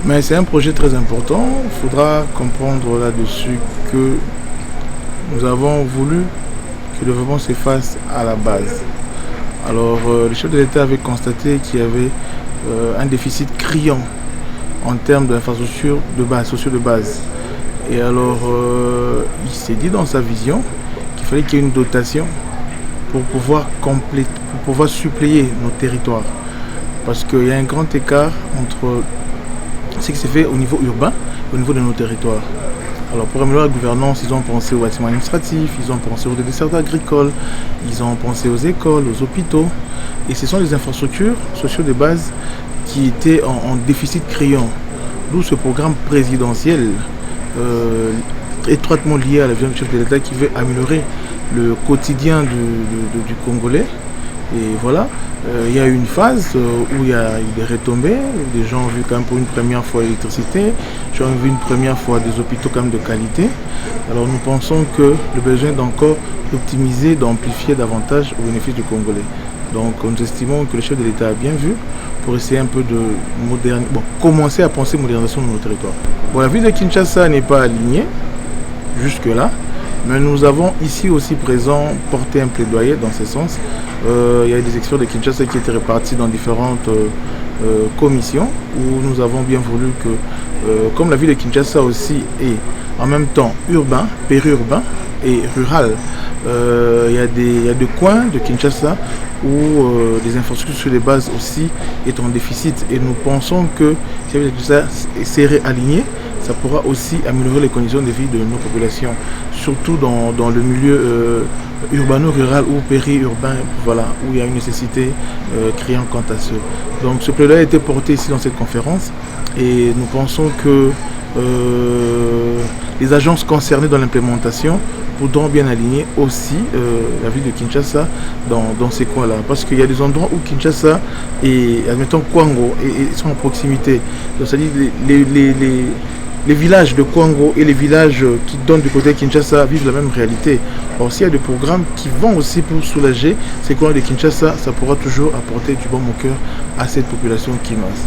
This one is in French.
Mais c'est un projet très important. Il faudra comprendre là-dessus que nous avons voulu que le développement se fasse à la base. Alors, le chef de l'État avait constaté qu'il y avait un déficit criant en termes d'infrastructures de base, sociaux de base. Et alors, il s'est dit dans sa vision qu'il fallait qu'il y ait une dotation pour pouvoir compléter, pour pouvoir suppléer nos territoires. Parce qu'il y a un grand écart entre ce qui s'est fait au niveau urbain et au niveau de nos territoires. Alors pour améliorer la gouvernance, ils ont pensé aux bâtiments administratifs, ils ont pensé aux dessertes agricoles, ils ont pensé aux écoles, aux hôpitaux. Et ce sont les infrastructures sociales de base qui étaient en déficit criant. D'où ce programme présidentiel étroitement lié à la vision du chef de l'État qui veut améliorer le quotidien du Congolais. Et voilà, il y a eu une phase où il y a eu des retombées, des gens ont vu quand même pour une première fois l'électricité, les gens ont vu une première fois des hôpitaux quand même de qualité. Alors nous pensons que le besoin d'encore optimiser, d'amplifier davantage au bénéfice du Congolais. Donc nous estimons que le chef de l'État a bien vu pour essayer un peu de commencer à penser modernisation de nos territoires. Bon, la ville de Kinshasa n'est pas alignée jusque-là. Mais nous avons ici aussi présent porté un plaidoyer dans ce sens. Il y a des experts de Kinshasa qui étaient répartis dans différentes commissions où nous avons bien voulu que, comme la ville de Kinshasa aussi est en même temps urbain, périurbain et rural, il y a des coins de Kinshasa où des infrastructures de base aussi est en déficit. Et nous pensons que si la ville de Kinshasa serait alignée, ça pourra aussi améliorer les conditions de vie de nos populations, surtout dans le milieu urbano-rural ou périurbain, voilà, où il y a une nécessité criante quant à ce. Donc ce plaidoyer a été porté ici dans cette conférence et nous pensons que les agences concernées dans l'implémentation voudront bien aligner aussi la ville de Kinshasa dans ces coins-là. Parce qu'il y a des endroits où Kinshasa et, admettons, Kwango et sont en proximité. Donc, c'est-à-dire les villages de Kwango et les villages qui donnent du côté de Kinshasa vivent la même réalité. Or, s'il y a des programmes qui vont aussi pour soulager ces coins de Kinshasa, ça pourra toujours apporter du bon au cœur à cette population qui masse.